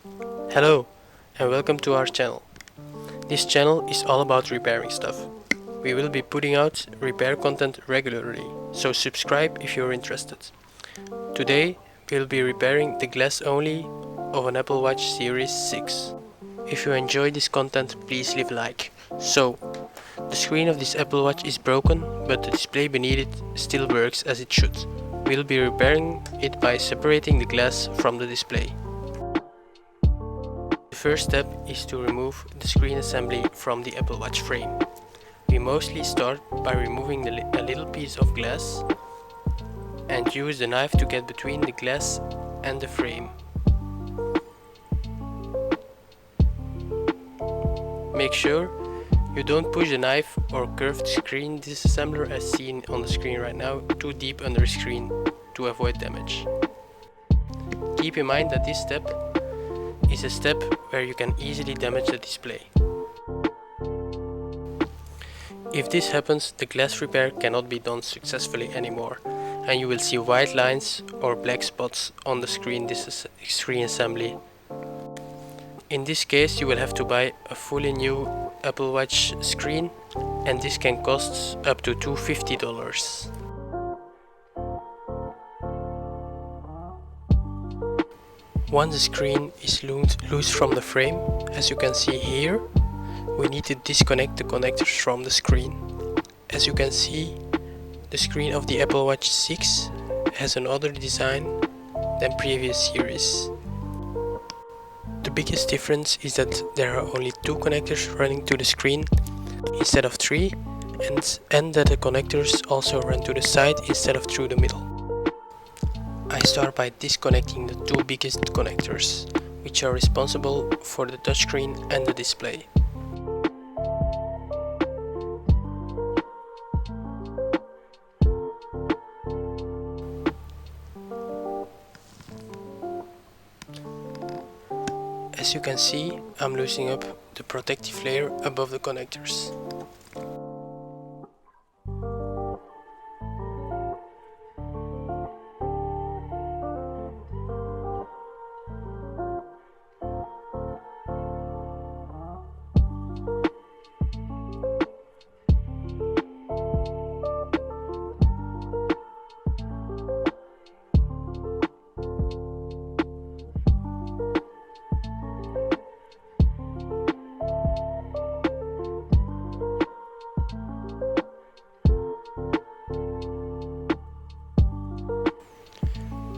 Hello and welcome to our channel. This channel is all about repairing stuff. We will be putting out repair content regularly, so subscribe if you're interested. Today we'll be repairing the glass only of an Apple Watch Series 6. If you enjoy this content, please leave a like. So, the screen of this Apple Watch is broken, but the display beneath it still works as it should. We'll be repairing it by separating the glass from the display. The first step is to remove the screen assembly from the Apple Watch frame. We mostly start by removing a little piece of glass and use the knife to get between the glass and the frame. Make sure you don't push the knife or curved screen disassembler as seen on the screen right now too deep under the screen to avoid damage. Keep in mind that this step is a step where you can easily damage the display. If this happens, the glass repair cannot be done successfully anymore, and you will see white lines or black spots on the screen assembly. In this case, you will have to buy a fully new Apple Watch screen, and this can cost up to $250. Once the screen is loose from the frame, as you can see here, we need to disconnect the connectors from the screen. As you can see, the screen of the Apple Watch 6 has another design than previous series. The biggest difference is that there are only 2 connectors running to the screen instead of 3, and that the connectors also run to the side instead of through the middle. I start by disconnecting the 2 biggest connectors, which are responsible for the touchscreen and the display. As you can see, I'm loosening up the protective layer above the connectors.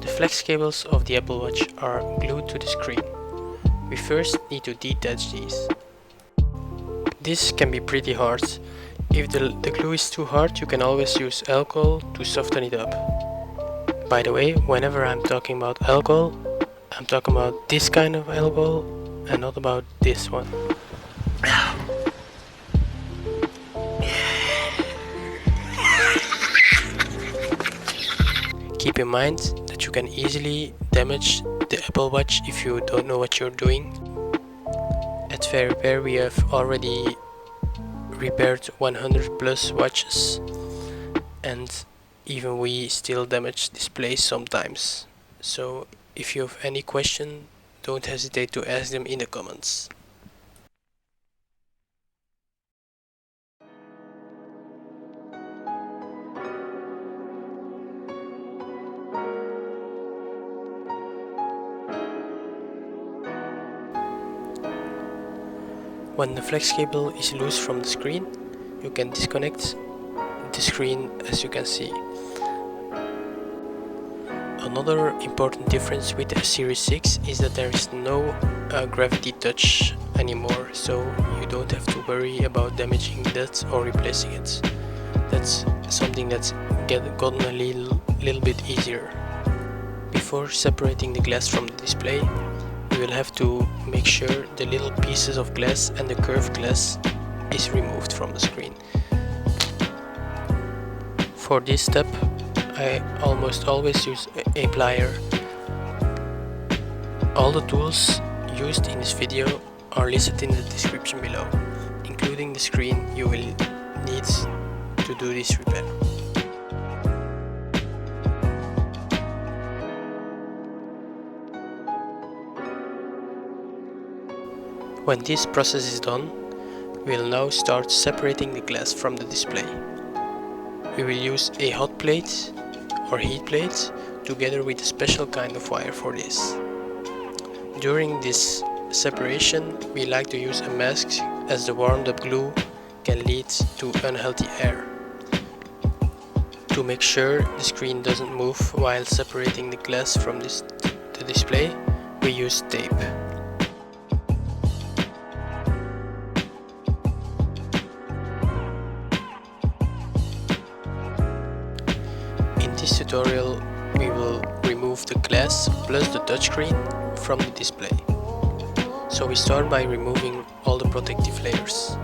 The flex cables of the Apple Watch are glued to the screen. We first need to detach these. This can be pretty hard. If the glue is too hard, you can always use alcohol to soften it up. By the way, whenever I'm talking about alcohol, I'm talking about this kind of alcohol and not about this one. Keep in mind that you can easily damage the Apple Watch if you don't know what you're doing. At Fair Repair we have already repaired 100 plus watches, and even we still damage displays sometimes. So if you have any question, don't hesitate to ask them in the comments. When the flex cable is loose from the screen, you can disconnect the screen as you can see. Another important difference with the Series 6 is that there is no gravity touch anymore, so you don't have to worry about damaging that or replacing it. That's something that's gotten a little bit easier. Before separating the glass from the display, you will have to make sure the little pieces of glass and the curved glass is removed from the screen. For this step, I almost always use a plier. All the tools used in this video are listed in the description below, including the screen you will need to do this repair. When this process is done, we'll now start separating the glass from the display. We will use a hot plate or heat plate together with a special kind of wire for this. During this separation, we like to use a mask as the warmed up glue can lead to unhealthy air. To make sure the screen doesn't move while separating the glass from the display, we use tape. In this tutorial, we will remove the glass plus the touchscreen from the display. So we start by removing all the protective layers.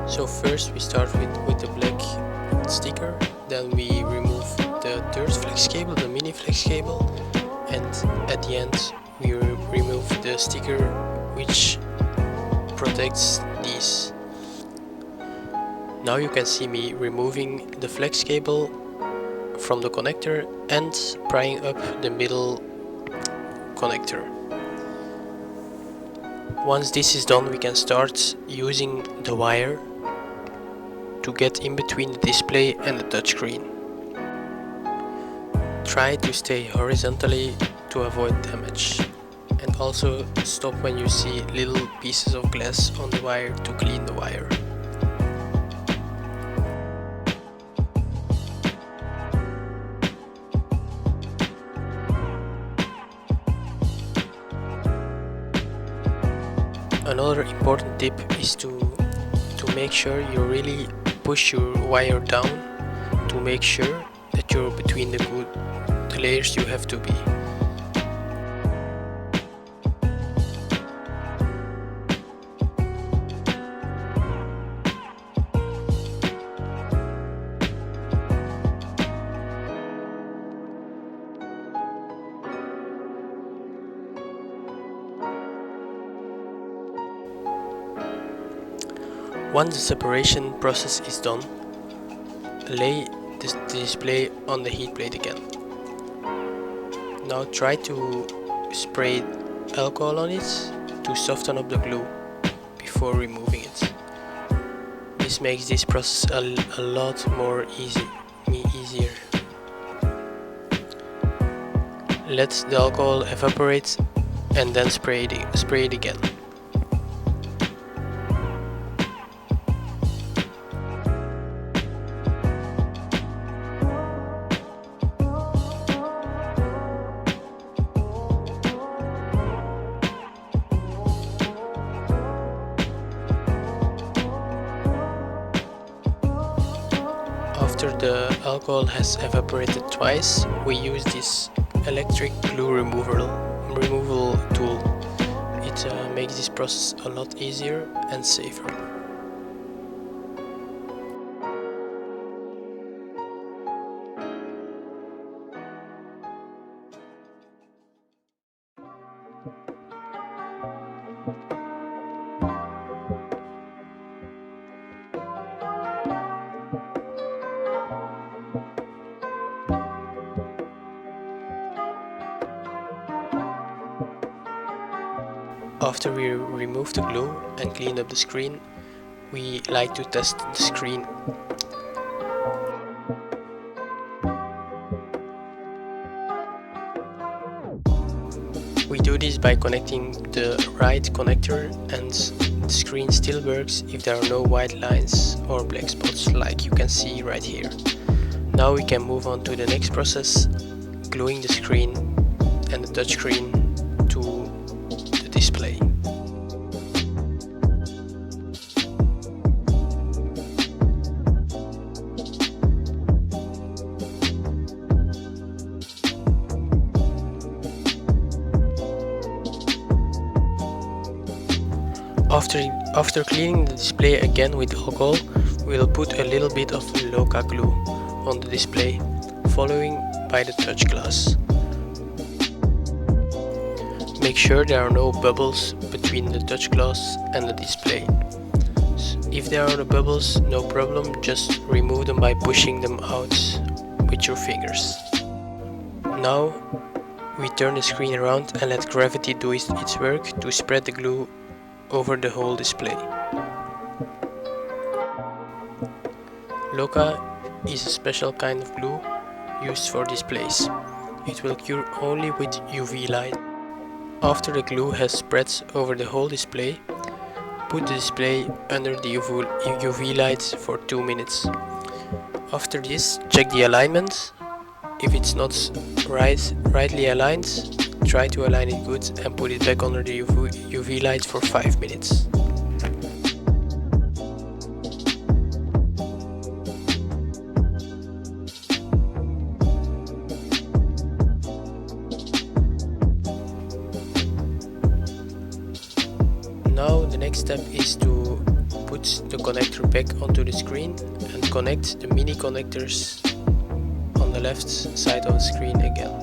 So first we start with the black sticker, then we remove the third flex cable, the mini flex cable, and at the end we remove the sticker which protects these. Now you can see me removing the flex cable from the connector and prying up the middle connector. Once this is done, we can start using the wire to get in between the display and the touchscreen. Try to stay horizontally to avoid damage, and also stop when you see little pieces of glass on the wire to clean the wire. Another important tip is to make sure you really push your wire down to make sure that you're between the layers you have to be. Once the separation process is done, lay the display on the heat plate again. Now try to spray alcohol on it to soften up the glue before removing it. This makes this process a lot more easier. Let the alcohol evaporate and then spray it again. After the alcohol has evaporated twice, we use this electric glue removal tool. It makes this process a lot easier and safer. After we remove the glue and clean up the screen, we like to test the screen. We do this by connecting the right connector, and the screen still works if there are no white lines or black spots like you can see right here. Now we can move on to the next process, gluing the screen and the touchscreen to the display. After cleaning the display again with alcohol, we'll put a little bit of Loca glue on the display, following by the touch glass. Make sure there are no bubbles between the touch glass and the display. If there are bubbles, no problem, just remove them by pushing them out with your fingers. Now we turn the screen around and let gravity do its work to spread the glue over the whole display. Loca is a special kind of glue used for displays. It will cure only with UV light. After the glue has spread over the whole display, put the display under the UV light for 2 minutes. After this, check the alignment. If it's not rightly aligned, try to align it good and put it back under the UV light for 5 minutes. Now the next step is to put the connector back onto the screen and connect the mini connectors on the left side of the screen again.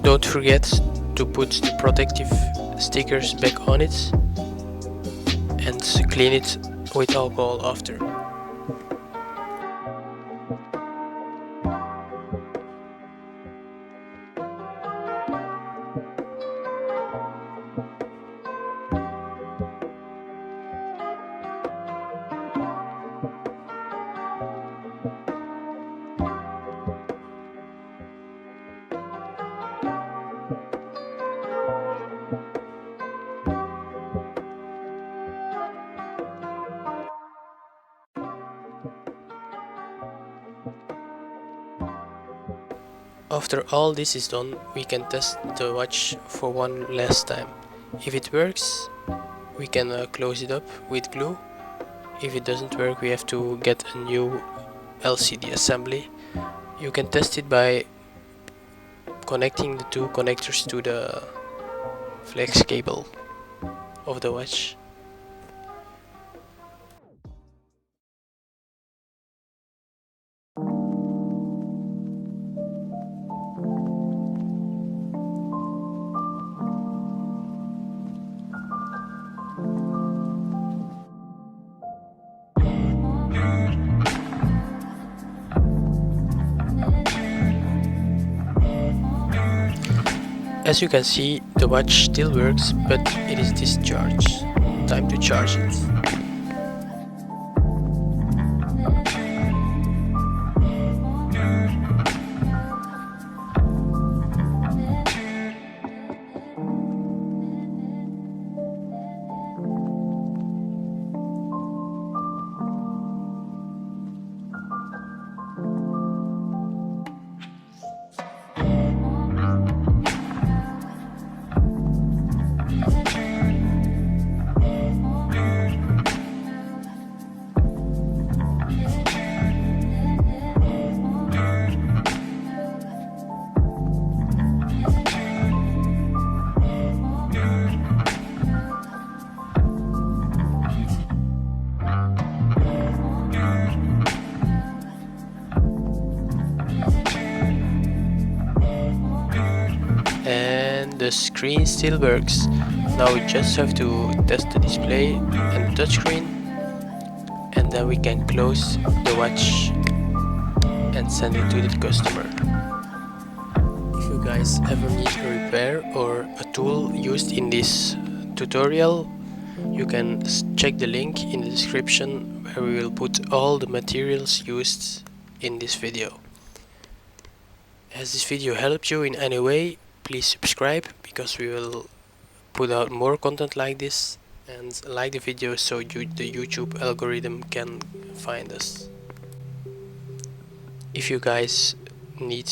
Don't forget to put the protective stickers back on it and clean it with alcohol after. After all this is done, we can test the watch for one last time. If it works, we can close it up with glue. If it doesn't work, we have to get a new LCD assembly. You can test it by connecting the two connectors to the flex cable of the watch. As you can see, the watch still works, but it is discharged. Time to charge it. And the screen still works. Now we just have to test the display and the touchscreen, and then we can close the watch and send it to the customer. If you guys ever need a repair or a tool used in this tutorial, you can check the link in the description where we will put all the materials used in this video. Has this video helped you in any way? Please subscribe, because we will put out more content like this, and like the video so the YouTube algorithm can find us. If you guys need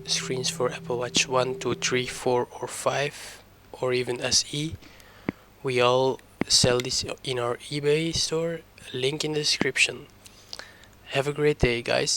screens for Apple Watch 1, 2, 3, 4 or 5 or even SE, we all sell this in our eBay store, link in the description. Have a great day, guys.